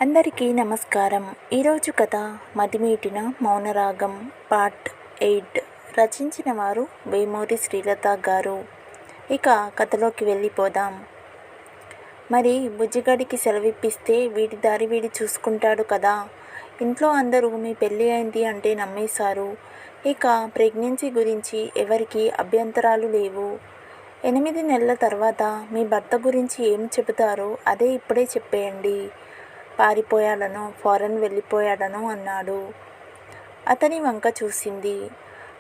అందరికీ నమస్కారం. ఈరోజు కథ మదిమీటిన మౌనరాగం పార్ట్ 8. రచించిన వారు వేమూరి శ్రీలత గారు. ఇక కథలోకి వెళ్ళిపోదాం. మరి బుజ్జిగాడికి సెలవిప్పిస్తే వీడి దారి వీడి చూసుకుంటాడు కదా. ఇంట్లో అందరూ మీ పెళ్ళి అయింది అంటే నమ్మేశారు. ఇక ప్రెగ్నెన్సీ గురించి ఎవరికి అభ్యంతరాలు లేవు. 8 నెలల తర్వాత మీ భర్త గురించి ఏం చెబుతారో అదే ఇప్పుడే చెప్పేయండి. పారిపోయాడనో ఫారెన్ వెళ్ళిపోయాడనో అన్నాడు. అతని వంక చూసింది.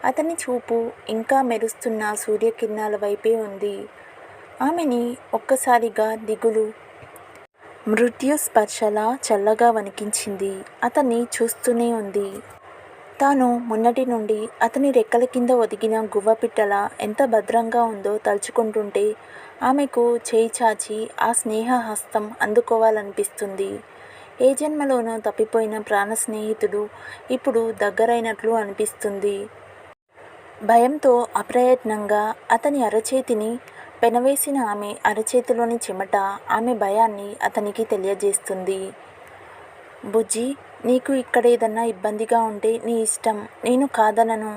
అతని చూపు ఇంకా మెరుస్తున్న సూర్యకిరణాల వైపే ఉంది. ఆమెని ఒక్కసారిగా దిగులు మృత్యుస్పర్శలా చల్లగా వణికించింది. అతన్ని చూస్తూనే ఉంది. తాను మొన్నటి నుండి అతని రెక్కల కింద ఒదిగిన గువ్వపిట్టల ఎంత భద్రంగా ఉందో తలుచుకుంటుంటే ఆమెకు చేయి చాచి ఆ స్నేహ హస్తం అందుకోవాలనిపిస్తుంది. ఏ జన్మలోనో తప్పిపోయిన ప్రాణ స్నేహితుడు ఇప్పుడు దగ్గరైనట్లు అనిపిస్తుంది. భయంతో అప్రయత్నంగా అతని అరచేతిని పెనవేసిన ఆమె అరచేతిలోని చెమట ఆమె భయాన్ని అతనికి తెలియజేస్తుంది. బుజ్జి, నీకు ఇక్కడేదన్నా ఇబ్బందిగా ఉంటే నీ ఇష్టం, నేను కాదనను.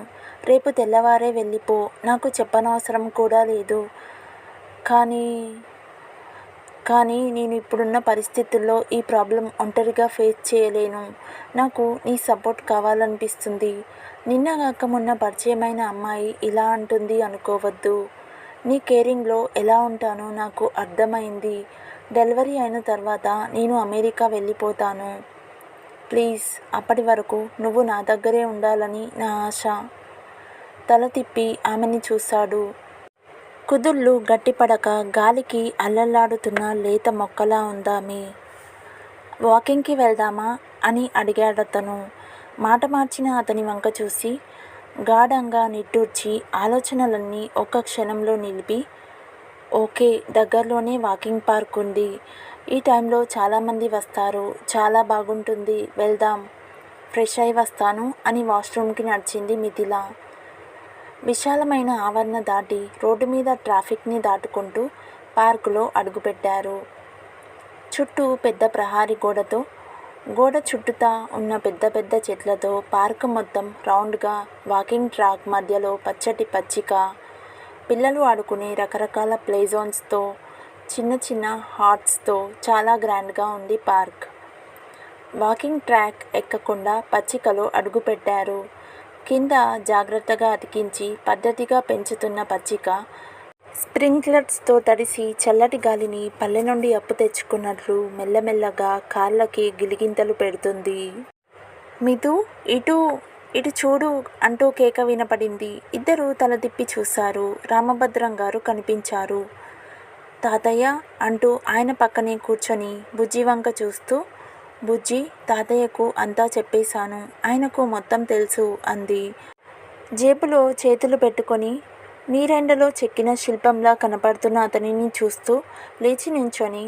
రేపు తెల్లవారే వెళ్ళిపో, నాకు చెప్పనవసరం కూడా లేదు. కానీ నేను ఇప్పుడున్న పరిస్థితుల్లో ఈ ప్రాబ్లం ఒంటరిగా ఫేస్ చేయలేను. నాకు నీ సపోర్ట్ కావాలనిపిస్తుంది. నిన్నగాక మొన్న పరిచయమైన అమ్మాయి ఇలా అంటుంది అనుకోవద్దు. నీ కేరింగ్లో ఎలా ఉంటానో నాకు అర్థమైంది. డెలివరీ అయిన తర్వాత నేను అమెరికా వెళ్ళిపోతాను. ప్లీజ్, అప్పటి వరకు నువ్వు నా దగ్గరే ఉండాలని నా ఆశ. తల తిప్పి ఆమెని చూశాడు. కుదుళ్ళు గట్టిపడక గాలికి అల్లల్లాడుతున్న లేత మొక్కలా ఉందామె. వాకింగ్కి వెళ్దామా అని అడిగాడతను. మాట మార్చిన అతని వంక చూసి గాఢంగా నిట్టూర్చి ఆలోచనలన్నీ ఒక్క క్షణంలో నిలిపి, ఓకే, దగ్గరలోనే వాకింగ్ పార్క్ ఉంది. ఈ టైంలో చాలామంది వస్తారు. చాలా బాగుంటుంది, వెళ్దాం. ఫ్రెష్ అయి వస్తాను అని వాష్రూమ్కి నడిచింది మిథిల. విశాలమైన ఆవరణ దాటి రోడ్డు మీద ట్రాఫిక్ని దాటుకుంటూ పార్కులో అడుగుపెట్టారు. చుట్టూ పెద్ద ప్రహారీ గోడతో, గోడ చుట్టూతా ఉన్న పెద్ద పెద్ద చెట్లతో పార్కు మొత్తం రౌండ్గా, వాకింగ్ ట్రాక్ మధ్యలో పచ్చటి పచ్చిక, పిల్లలు ఆడుకునే రకరకాల ప్లే జోన్స్తో, చిన్న చిన్న హాట్స్తో చాలా గ్రాండ్గా ఉంది పార్క్. వాకింగ్ ట్రాక్ ఎక్కకుండా పచ్చికలో అడుగుపెట్టారు. కింద జాగ్రత్తగా అతికించి పద్ధతిగా పెంచుతున్న పచ్చిక స్ప్రింక్లర్స్తో తడిసి చల్లటి గాలిని పల్లె నుండి అప్పు తెచ్చుకున్నట్లు మెల్లమెల్లగా కాళ్ళకి గిలిగింతలు పెడుతుంది. మిథు, ఇటు చూడు అంటూ కేక వినపడింది. ఇద్దరూ తల తిప్పి చూశారు. రామభద్రం గారు కనిపించారు. తాతయ్య అంటూ ఆయన పక్కనే కూర్చొని బుజ్జి వంక చూస్తూ, బుజ్జి, తాతయ్యకు అంతా చెప్పేశాను. ఆయనకు మొత్తం తెలుసు అంది. జేబులో చేతులు పెట్టుకొని నీరెండలో చెక్కిన శిల్పంలా కనపడుతున్న అతనిని చూస్తూ లేచి నించొని,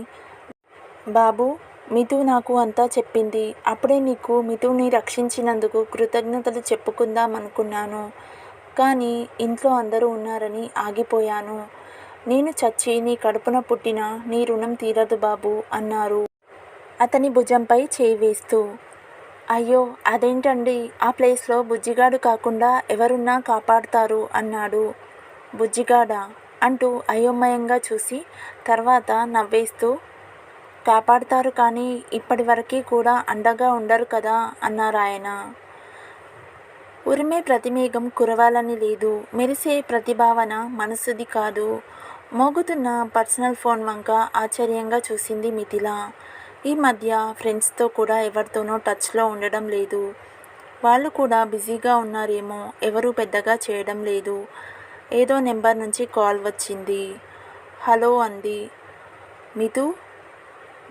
బాబు, మిథు నాకు అంతా చెప్పింది. అప్పుడే నీకు మిథుని రక్షించినందుకు కృతజ్ఞతలు చెప్పుకుందాం అనుకున్నాను. కానీ ఇంట్లో అందరూ ఉన్నారని ఆగిపోయాను. నేను చచ్చి నీ కడుపున పుట్టిన నీ రుణం తీరదు బాబు అన్నారు అతని భుజంపై చేయి వేస్తూ. అయ్యో, అదేంటండి, ఆ ప్లేస్లో బుజ్జిగాడు కాకుండా ఎవరున్నా కాపాడుతారు అన్నాడు. బుజ్జిగాడా అంటూ అయోమయంగా చూసి తర్వాత నవ్వేస్తూ, కాపాడుతారు కానీ ఇప్పటి వరకు కూడా అండగా ఉండరు కదా అన్నారాయన. ఉరిమే ప్రతిమేఘం కురవాలని లేదు. మెరిసే ప్రతిభావన మనసుది కాదు. మోగుతున్న పర్సనల్ ఫోన్ వంక ఆశ్చర్యంగా చూసింది మిథిల. ఈ మధ్య ఫ్రెండ్స్తో కూడా ఎవరితోనో టచ్లో ఉండడం లేదు. వాళ్ళు కూడా బిజీగా ఉన్నారేమో, ఎవరూ పెద్దగా చేయడం లేదు. ఏదో నెంబర్ నుంచి కాల్ వచ్చింది. హలో అంది. మిథు,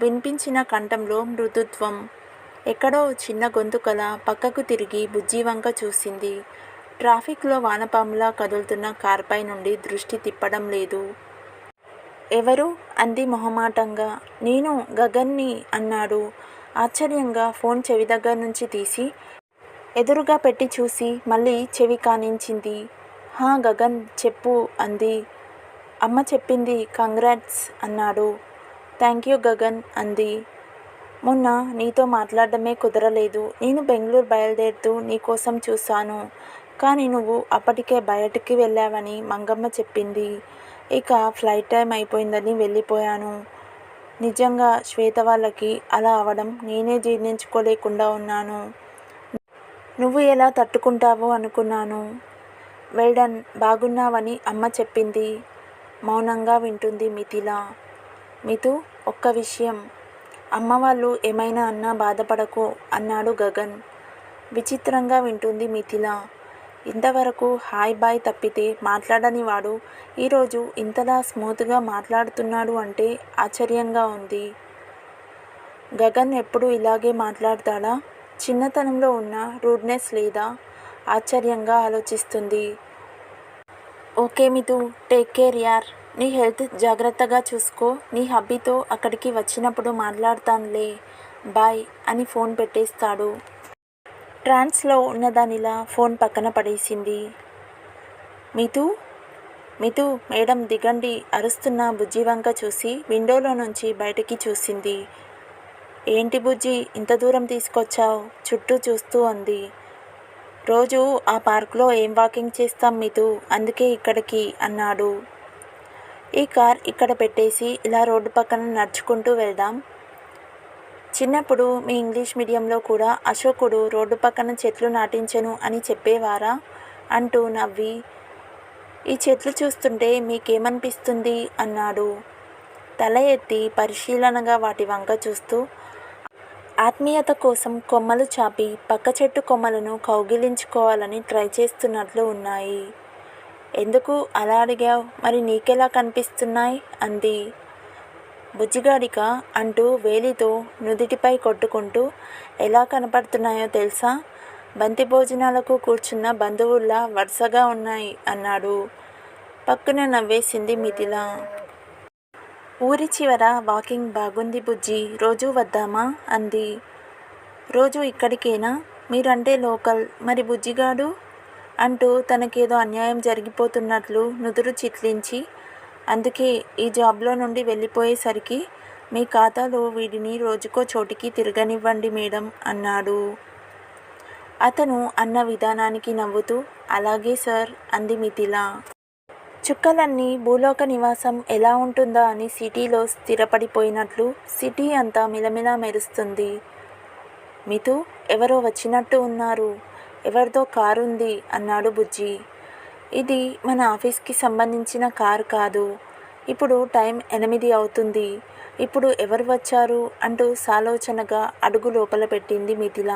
వినిపించిన కంఠంలో మృదుత్వం. ఎక్కడో చిన్న గొంతుకల పక్కకు తిరిగి బుజ్జి వంక చూసింది. ట్రాఫిక్లో వానపాములా కదులుతున్న కార్పై నుండి దృష్టి తిప్పడం లేదు. ఎవరు అంది మొహమాటంగా. నేను గగన్ని అన్నాడు. ఆశ్చర్యంగా ఫోన్ చెవి దగ్గర నుంచి తీసి ఎదురుగా పెట్టి చూసి మళ్ళీ చెవి కానించింది. హా గగన్, చెప్పు అంది. అమ్మ చెప్పింది, కంగ్రాట్స్ అన్నాడు. థ్యాంక్ యూ గగన్ అంది. మొన్న నీతో మాట్లాడడమే కుదరలేదు. నేను బెంగుళూరు బయలుదేరుతూ నీకోసం చూశాను. కానీ నువ్వు అప్పటికే బయటికి వెళ్ళావని మంగమ్మ చెప్పింది. ఇక ఫ్లైట్ టైం అయిపోయిందని వెళ్ళిపోయాను. నిజంగా శ్వేత వాళ్ళకి అలా అవడం నేనే జీర్ణించుకోలేకుండా ఉన్నాను. నువ్వు ఎలా తట్టుకుంటావో అనుకున్నాను. వెల్డన్ బాగున్నావని అమ్మ చెప్పింది. మౌనంగా వింటుంది మిథిల. మితు, ఒక్క విషయం. అమ్మ వాళ్ళు ఏమైనా అన్నా బాధపడకు అన్నాడు గగన్. విచిత్రంగా వింటుంది మిథిల. ఇంతవరకు హాయ్ బాయ్ తప్పితే మాట్లాడని వాడు ఈరోజు ఇంతలా స్మూత్గా మాట్లాడుతున్నాడు అంటే ఆశ్చర్యంగా ఉంది. గగన్ ఎప్పుడు ఇలాగే మాట్లాడతాడా? చిన్నతనంలో ఉన్న రూడ్నెస్ లేదా? ఆశ్చర్యంగా ఆలోచిస్తుంది. ఓకే మితు, టేక్ కేర్ యార్. నీ హెల్త్ జాగ్రత్తగా చూసుకో. నీ హబ్బీతో అక్కడికి వచ్చినప్పుడు మాట్లాడతానులే. బాయ్ అని ఫోన్ పెట్టేస్తాడు. ట్రాన్స్లో ఉన్నదానిలా ఫోన్ పక్కన పడేసింది. మితు, మితు మేడం దిగండి అరుస్తున్న బుజ్జి వంక చూసి విండోలో నుంచి బయటికి చూసింది. ఏంటి బుజ్జి ఇంత దూరం తీసుకొచ్చావు? చుట్టూ చూస్తూ అంది. రోజు ఆ పార్కులో ఏం వాకింగ్ చేస్తాం మితు, అందుకే ఇక్కడికి అన్నాడు. ఈ కార్ ఇక్కడ పెట్టేసి ఇలా రోడ్డు పక్కన నడుచుకుంటూ వెళ్దాం. చిన్నప్పుడు మీ ఇంగ్లీష్ మీడియంలో కూడా అశోకుడు రోడ్డు పక్కన చెట్లు నాటించెను అని చెప్పేవారా అంటూ నవ్వి, ఈ చెట్లు చూస్తుంటే మీకేమనిపిస్తుంది అన్నాడు. తల ఎత్తి పరిశీలనగా వాటి వంక చూస్తూ, ఆత్మీయత కోసం కొమ్మలు చాపి పక్క చెట్టు కొమ్మలను కౌగిలించుకోవాలని ట్రై చేస్తున్నట్లు ఉన్నాయి. ఎందుకు అలా అడిగావు? మరి నీకెలా కనిపిస్తున్నాయి అంది. బుజ్జిగాడిక అంటూ వేలితో నుదిటిపై కొట్టుకుంటూ, ఎలా కనపడుతున్నాయో తెలుసా? బంతి భోజనాలకు కూర్చున్న బంధువుల్లా వరుసగా ఉన్నాయి అన్నాడు. పక్కన నవ్వేసింది మిథిల. ఊరి చివర వాకింగ్ బాగుంది బుజ్జి, రోజూ వద్దామా అంది. రోజు ఇక్కడికేనా? మీరంటే లోకల్, మరి బుజ్జిగాడు అంటూ తనకేదో అన్యాయం జరిగిపోతున్నట్లు నుదురు చిట్లించి, అందుకే ఈ జాబ్లో నుండి వెళ్ళిపోయేసరికి మీ ఖాతాలో వీడిని రోజుకో చోటికి తిరగనివ్వండి మేడం అన్నాడు. అతను అన్న విధానానికి నవ్వుతూ, అలాగే సార్ అంది మిథిల. చుక్కలన్నీ భూలోక నివాసం ఎలా ఉంటుందా అని సిటీలో స్థిరపడిపోయినట్లు సిటీ అంతా మిలమిలా మెరుస్తుంది. మితు, ఎవరో వచ్చినట్టు ఉన్నారు. ఎవరిదో కారుంది అన్నాడు బుజ్జి. ఇది మన ఆఫీస్కి సంబంధించిన కారు కాదు. ఇప్పుడు టైం 8 అవుతుంది. ఇప్పుడు ఎవరు వచ్చారు అంటూ సాలోచనగా అడుగు లోపల పెట్టింది మిథిల.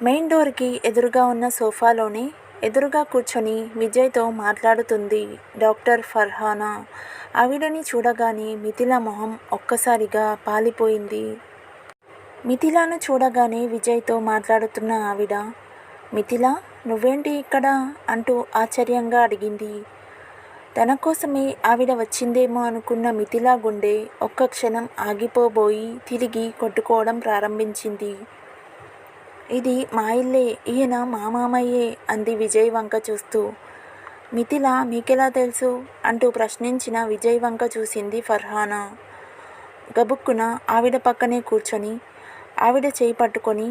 మెయిన్ డోర్కి ఎదురుగా ఉన్న సోఫాలోనే ఎదురుగా కూర్చొని విజయ్తో మాట్లాడుతుంది డాక్టర్ ఫర్హానా. ఆవిడని చూడగానే మిథిల మొహం ఒక్కసారిగా పాలిపోయింది. మిథిలను చూడగానే విజయ్తో మాట్లాడుతున్న ఆవిడ, మిథిల నువ్వేంటి ఇక్కడ అంటూ ఆశ్చర్యంగా అడిగింది. తన కోసమే ఆవిడ వచ్చిందేమో అనుకున్న మిథిల గుండె ఒక్క క్షణం ఆగిపోబోయి తిరిగి కొట్టుకోవడం ప్రారంభించింది. ఇది మా ఇల్లే, ఈయన మా మామయ్యే అంది విజయ్ వంక చూస్తూ. మిథిల మీకెలా తెలుసు అంటూ ప్రశ్నించిన విజయ్ వంక చూసింది ఫర్హానా. గబుక్కున ఆవిడ పక్కనే కూర్చొని ఆవిడ చేయి పట్టుకొని,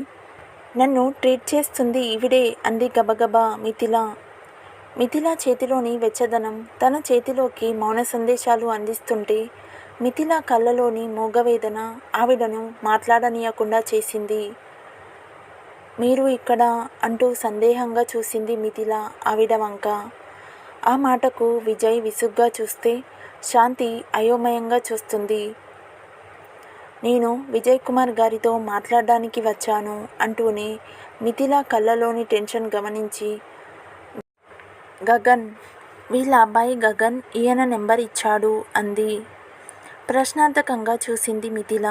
నన్ను ట్రీట్ చేస్తుంది ఈవిడే అంది గబగబా మిథిల. మిథిల చేతిలోని వెచ్చదనం తన చేతిలోకి మౌన సందేశాలు అందిస్తుంటే మిథిల కళ్ళలోని మూగవేదన ఆవిడను మాట్లాడనీయకుండా చేసింది. మీరు ఇక్కడ అంటూ సందేహంగా చూసింది మిథిల ఆవిడ వంక. ఆ మాటకు విజయ్ విసుగ్గా చూస్తే శాంతి అయోమయంగా చూస్తుంది. నేను విజయ్ కుమార్ గారితో మాట్లాడడానికి వచ్చాను అంటూనే మిథిల కళ్ళలోని టెన్షన్ గమనించి, గగన్, వీళ్ళ అబ్బాయి గగన్ ఈయన నెంబర్ ఇచ్చాడు అంది. ప్రశ్నార్థకంగా చూసింది మిథిల.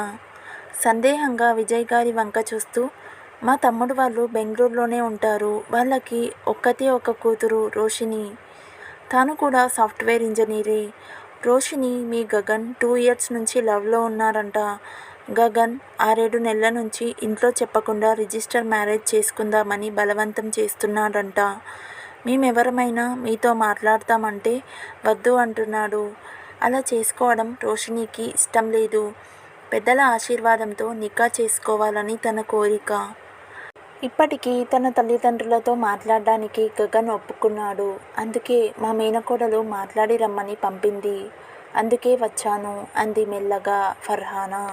సందేహంగా విజయ్ గారి వంక చూస్తూ, మా తమ్ముడు వాళ్ళు బెంగళూరులోనే ఉంటారు. వాళ్ళకి ఒక్కతే ఒక కూతురు రోషిని. తాను కూడా సాఫ్ట్వేర్ ఇంజనీరే. రోషిని మీ గగన్ 2 ఇయర్స్ నుంచి లవ్లో ఉన్నారంట. గగన్ 6-7 నెలల నుంచి ఇంట్లో చెప్పకుండా రిజిస్టర్ మ్యారేజ్ చేసుకుందామని బలవంతం చేస్తున్నాడంట. మేమెవరమైనా మీతో మాట్లాడతామంటే వద్దు అంటున్నాడు. అలా చేసుకోవడం రోషినికి ఇష్టం లేదు. పెద్దల ఆశీర్వాదంతో నికా చేసుకోవాలని తన కోరిక. ఇప్పటికీ తన తల్లిదండ్రులతో మాట్లాడడానికి గగన్ ఒప్పుకున్నాడు. అందుకే మా మేనకోడలు మాట్లాడి రమ్మని పంపింది. అందుకే వచ్చాను అంది మెల్లగా ఫర్హానా.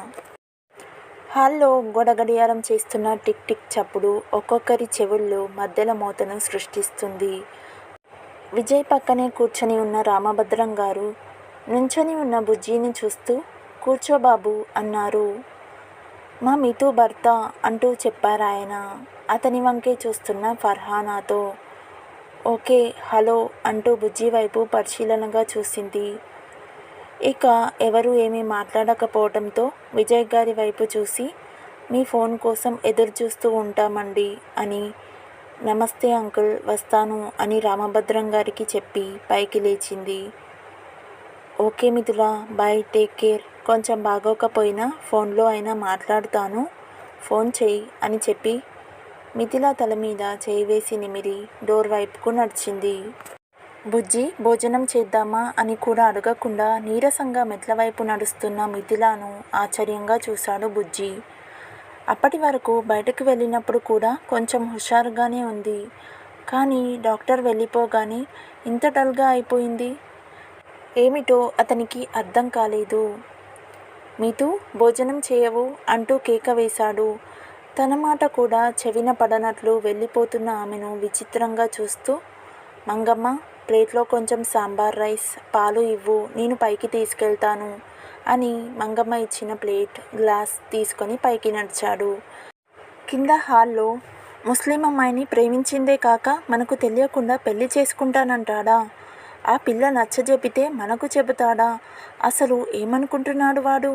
హాల్లో గొడగడియారం చేస్తున్న టిక్ టిక్ చప్పుడు ఒక్కొక్కరి చెవుల్లో మధ్యల మోతను సృష్టిస్తుంది. విజయ్ పక్కనే కూర్చొని ఉన్న రామభద్రం గారు నుంచొని ఉన్న బుజ్జీని చూస్తూ కూర్చో బాబు అన్నారు. మా మితూ భర్త అంటూ చెప్పారాయన అతని వంకే చూస్తున్న ఫర్హానాతో. ఓకే హలో అంటూ బుజ్జి వైపు పరిశీలనగా చూసింది. ఇక ఎవరూ ఏమీ మాట్లాడకపోవడంతో విజయ్ గారి వైపు చూసి మీ ఫోన్ కోసం ఎదురు చూస్తూ ఉంటామండి అని. నమస్తే అంకుల్ వస్తాను అని రామభద్రం గారికి చెప్పి పైకి లేచింది. Okay Mithula bye take care. కొంచెం బాగోకపోయినా ఫోన్లో అయినా మాట్లాడుతాను ఫోన్ చెయ్యి అని చెప్పి మిథిలా తల మీద చేయి వేసి నిమిరి డోర్ వైపుకు నడిచింది. బుజ్జి భోజనం చేద్దామా అని కూడా అడగకుండా నీరసంగా మెట్ల వైపు నడుస్తున్న మిథిలాను ఆశ్చర్యంగా చూశాడు బుజ్జి. అప్పటి వరకు బయటకు వెళ్ళినప్పుడు కూడా కొంచెం హుషారుగానే ఉంది. కానీ డాక్టర్ వెళ్ళిపోగానే ఇంత డల్గా అయిపోయింది. ఏమిటో అతనికి అర్థం కాలేదు. మీతూ భోజనం చేయవు అంటూ కేక వేశాడు. తన మాట కూడా చెవిన పడనట్లు వెళ్ళిపోతున్న ఆమెను విచిత్రంగా చూస్తూ మంగమ్మ ప్లేట్లో కొంచెం సాంబార్ రైస్ పాలు ఇవ్వు నేను పైకి తీసుకెళ్తాను అని మంగమ్మ ఇచ్చిన ప్లేట్ గ్లాస్ తీసుకొని పైకి నడిచాడు. కింద హాల్లో ముస్లిం అమ్మాయిని ప్రేమించిందే కాక మనకు తెలియకుండా పెళ్లి చేసుకుంటానంటాడా? ఆ పిల్ల నచ్చజెపితే మనకు చెబుతాడా? అసలు ఏమనుకుంటున్నాడు వాడు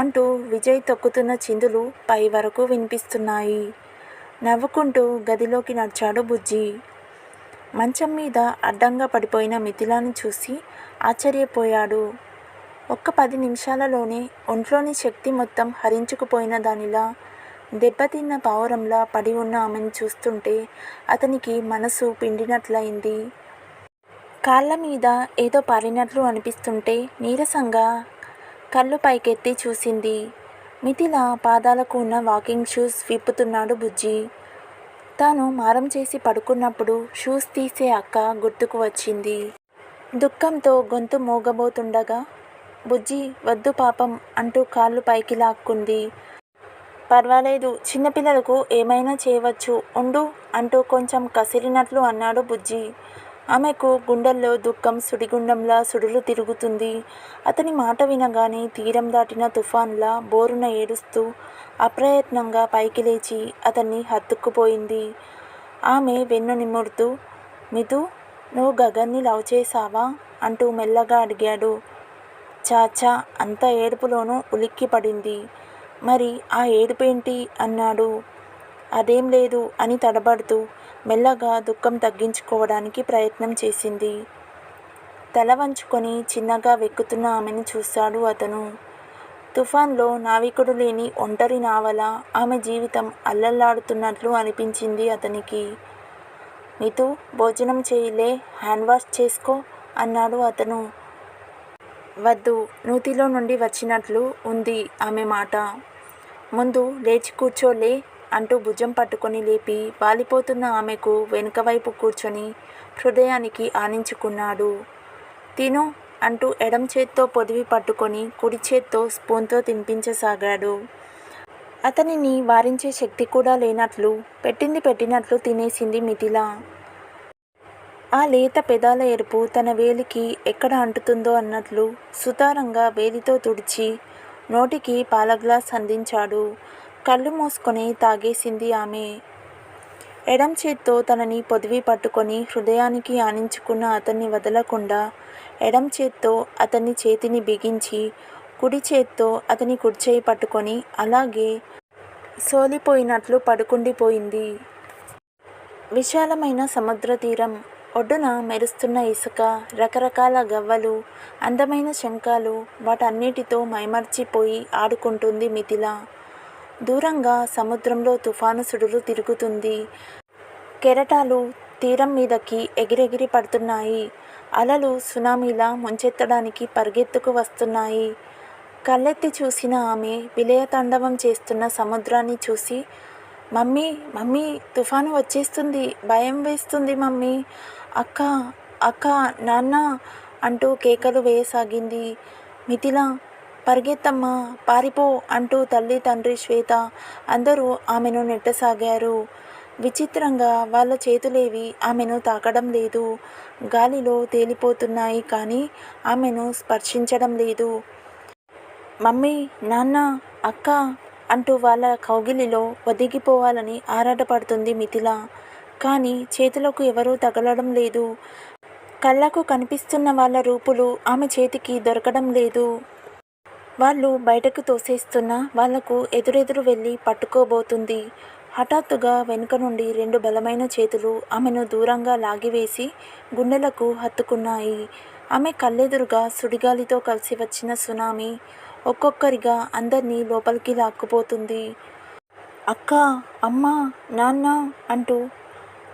అంటూ విజయ్ తొక్కుతున్న చిందులు పై వరకు వినిపిస్తున్నాయి. నవ్వుకుంటూ గదిలోకి నడిచాడు బుజ్జి. మంచం మీద అడ్డంగా పడిపోయిన మిథిలాని చూసి ఆశ్చర్యపోయాడు. ఒక్క 10 నిమిషాలలోనే ఒంట్లోని శక్తి మొత్తం హరించుకుపోయిన దానిలా దెబ్బతిన్న పావురంలా పడి ఉన్న ఆమెను చూస్తుంటే అతనికి మనసు పిండినట్లయింది. కాళ్ళ మీద ఏదో పారినట్లు అనిపిస్తుంటే నీరసంగా కళ్ళు పైకెత్తి చూసింది. మిథిల పాదాలకు ఉన్న వాకింగ్ షూస్ విప్పుతున్నాడు బుజ్జి. తాను మారం చేసి పడుకున్నప్పుడు షూస్ తీసే అక్క గుర్తుకు వచ్చింది. దుఃఖంతో గొంతు మోగబోతుండగా బుజ్జి వద్దు పాపం అంటూ కాళ్ళు పైకి లాక్కుంది. పర్వాలేదు చిన్నపిల్లలకు ఏమైనా చేయవచ్చు ఉండు అంటూ కొంచెం కసిరినట్లు అన్నాడు బుజ్జి. ఆమెకు గుండెల్లో దుఃఖం సుడిగుండంలా సుడులు తిరుగుతుంది. అతని మాట వినగానే తీరం దాటిన తుఫాన్లా బోరున ఏడుస్తూ అప్రయత్నంగా పైకి లేచి అతన్ని హత్తుక్కుపోయింది. ఆమె వెన్ను నిమురుతూ మిథు నువ్వు గగన్ని లవ్ చేశావా అంటూ మెల్లగా అడిగాడు. చాచా అంత ఏడుపులోనూ ఉలిక్కిపడింది. మరి ఆ ఏడుపేంటి అన్నాడు. అదేం లేదు అని తడబడుతూ మెల్లగా దుఃఖం తగ్గించుకోవడానికి ప్రయత్నం చేసింది. తల వంచుకొని చిన్నగా వెక్కుతున్న ఆమెను చూశాడు అతను. తుఫాన్లో నావికుడు లేని ఒంటరి నావల ఆమె జీవితం అల్లల్లాడుతున్నట్లు అనిపించింది అతనికి. మితూ భోజనం చేయలే హ్యాండ్ వాష్ చేసుకో అన్నాడు అతను. వద్దు నూతిలో నుండి వచ్చినట్లు ఉంది ఆమె మాట. ముందు లేచి కూర్చోలే అంటూ భుజం పట్టుకొని లేపి వాలిపోతున్న ఆమెకు వెనుకవైపు కూర్చొని హృదయానికి ఆనించుకున్నాడు. తిను అంటూ ఎడం చేత్తో పొదివి పట్టుకొని కుడి చేత్తో స్పూన్తో తినిపించసాగాడు. అతనిని వారించే శక్తి కూడా లేనట్లు పెట్టింది పెట్టినట్లు తినేసింది మిథిల. ఆ లేత పెదాల ఎరుపు తన వేలికి ఎక్కడ అంటుతుందో అన్నట్లు సుతారంగా వేలితో తుడిచి నోటికి పాల గ్లాస్ అందించాడు. కళ్ళు మూసుకొని తాగేసింది ఆమె. ఎడం చేత్తో తనని పొదివి పట్టుకొని హృదయానికి ఆనించుకున్న అతన్ని వదలకుండా ఎడం చేత్తో అతని చేతిని బిగించి కుడి చేత్తో అతని కుడిచేయి పట్టుకొని అలాగే సోలిపోయినట్లు పడుకుండిపోయింది. విశాలమైన సముద్ర తీరం ఒడ్డున మెరుస్తున్న ఇసుక రకరకాల గవ్వలు అందమైన శంఖాలు వాటన్నిటితో మైమర్చిపోయి ఆడుకుంటుంది మిథిల. దూరంగా సముద్రంలో తుఫాను సుడులు తిరుగుతుంది. కెరటాలు తీరం మీదకి ఎగిరెగిరి పడుతున్నాయి. అలలు సునామీలా ముంచెత్తడానికి పరిగెత్తుకు వస్తున్నాయి. కళ్ళెత్తి చూసిన ఆమె విలయతాండవం చేస్తున్న సముద్రాన్ని చూసి, మమ్మీ మమ్మీ తుఫాను వచ్చేస్తుంది, భయం వేస్తుంది మమ్మీ, అక్క అక్క నాన్న అంటూ కేకలు వేయసాగింది. మిథిల పరిగెత్తమ్మా పారిపో అంటూ తల్లి తండ్రి శ్వేత అందరూ ఆమెను నెట్టసాగారు. విచిత్రంగా వాళ్ళ చేతులేవి ఆమెను తాకడం లేదు. గాలిలో తేలిపోతున్నాయి కానీ ఆమెను స్పర్శించడం లేదు. మమ్మీ నాన్న అక్క అంటూ వాళ్ళ కౌగిలిలో ఒదిగిపోవాలని ఆరాటపడుతుంది మిథిల. కానీ చేతులకు ఎవరూ తగలడం లేదు. కళ్ళకు కనిపిస్తున్న వాళ్ళ రూపులు ఆమె చేతికి దొరకడం లేదు. వాళ్ళు బయటకు తోసేస్తున్నా వాళ్లకు ఎదురెదురు వెళ్ళి పట్టుకోబోతుంది. హఠాత్తుగా వెనుక నుండి 2 బలమైన చేతులు ఆమెను దూరంగా లాగివేసి గుండెలకు హత్తుకున్నాయి. ఆమె కళ్ళెదురుగా సుడిగాలితో కలిసి వచ్చిన సునామీ ఒక్కొక్కరిగా అందర్నీ లోపలికి లాక్కుపోతుంది. అక్క అమ్మ నాన్న అంటూ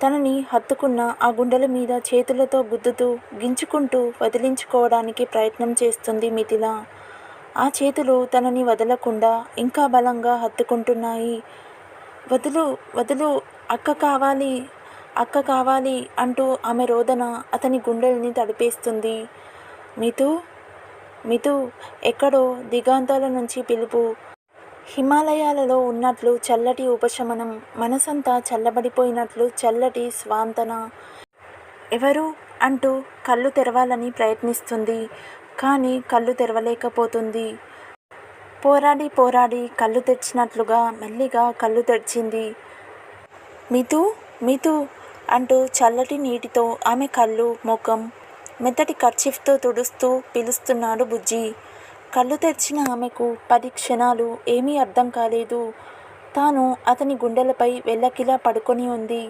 తనని హత్తుకున్న ఆ గుండెల మీద చేతులతో గుద్దుతూ గించుకుంటూ వదిలించుకోవడానికి ప్రయత్నం చేస్తుంది మిథిల. ఆ చేతులు తనని వదలకుండా ఇంకా బలంగా హత్తుకుంటున్నాయి. వదులు వదులు అక్క కావాలి అక్క కావాలి అంటూ ఆమె రోదన అతని గుండెల్ని తడిపేస్తుంది. మిథు మిథు ఎక్కడో దిగాంతాల నుంచి పిలుపు. హిమాలయాలలో ఉన్నట్లు చల్లటి ఉపశమనం, మనసంతా చల్లబడిపోయినట్లు చల్లటి స్వాంతన. ఎవరు అంటూ కళ్ళు తెరవాలని ప్రయత్నిస్తుంది. కానీ కళ్ళు తెరవలేకపోతుంది. పోరాడి పోరాడి కళ్ళు తెరిచినట్లుగా మెల్లిగా కళ్ళు తెరిచింది. మిథు మిథు అంటూ చల్లటి నీటితో ఆమె కళ్ళు ముఖం మెత్తటి కర్చీఫ్తో తుడుస్తూ పిలుస్తున్నాడు బుజ్జి. కళ్ళు తెరిచిన ఆమెకు 10 క్షణాలు ఏమీ అర్థం కాలేదు. తాను అతని గుండెలపై వెల్లకిలా పడుకొని ఉంది.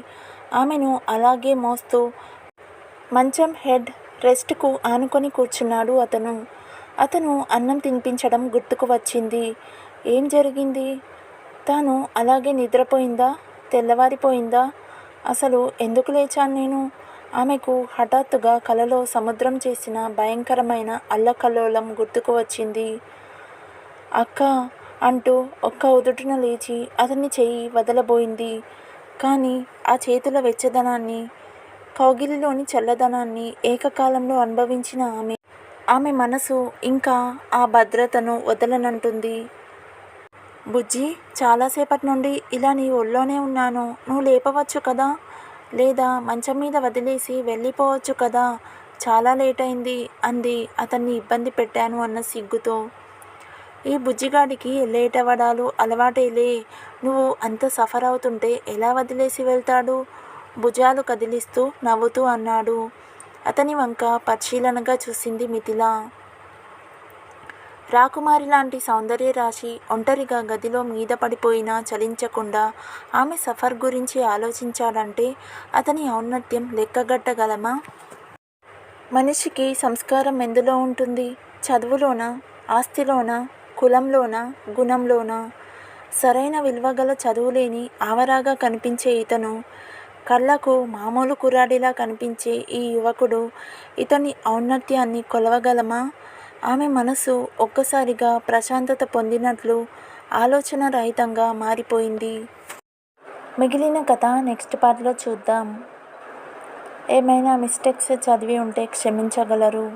ఆమెను అలాగే మోస్తూ మంచం హెడ్ రెస్ట్కు ఆనుకొని కూర్చున్నాడు అతను. అతను అన్నం తినిపించడం గుర్తుకు వచ్చింది. ఏం జరిగింది? తాను అలాగే నిద్రపోయిందా? తెల్లవారిపోయిందా? అసలు ఎందుకు లేచాను నేను? ఆమెకు హఠాత్తుగా కలలో సముద్రం చేసిన భయంకరమైన అల్లకల్లోలం గుర్తుకు వచ్చింది. అక్క అంటూ ఒక్క ఉదుటున లేచి అతని చెయ్యి వదలబోయింది. కానీ ఆ చేతుల వెచ్చదనాన్ని, కౌగిలిలోని చల్లదనాన్ని ఏకకాలంలో అనుభవించిన ఆమె మనసు ఇంకా ఆ భద్రతను వదలనంటుంది. బుజ్జి చాలాసేపటి నుండి ఇలా నీ ఒళ్ళోనే ఉన్నాను. నువ్వు లేపవచ్చు కదా, లేదా మంచం మీద వదిలేసి వెళ్ళిపోవచ్చు కదా. చాలా లేట్ అయింది అంది అతన్ని ఇబ్బంది పెట్టాను అన్న సిగ్గుతో. ఈ బుజ్జిగాడికి లేట్ అవ్వడాలు అలవాటేలే. నువ్వు అంత సఫర్ అవుతుంటే ఎలా వదిలేసి వెళ్తాడు? భుజాలు కదిలిస్తూ నవ్వుతూ అన్నాడు. అతని వంక పరిశీలనగా చూసింది మిథిల. రాకుమారి లాంటి సౌందర్య రాశి ఒంటరిగా గదిలో మీద పడిపోయినా చలించకుండా ఆమె సఫర్ గురించి ఆలోచించాడంటే అతని ఔన్నత్యం లెక్కగట్టగలమా? మనిషికి సంస్కారం ఎందులో ఉంటుంది? చదువులోనా, ఆస్తిలోనా, కులంలోనా, గుణంలోనా? సరైన విలువగల చదువులేని ఆవరాగా కనిపించే ఇతను, కళ్ళకు మామూలు కుర్రాడిలా కనిపించే ఈ యువకుడు ఇతని ఔన్నత్యాన్ని కొలవగలమా? ఆమె మనసు ఒక్కసారిగా ప్రశాంతత పొందినట్లు ఆలోచన రహితంగా మారిపోయింది. మిగిలిన కథ నెక్స్ట్ పార్ట్లో చూద్దాం. ఏమైనా మిస్టేక్స్ చదివి ఉంటే క్షమించగలరు.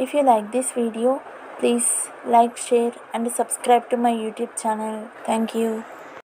If you like this video, please like, share and subscribe to my YouTube channel. Thank you.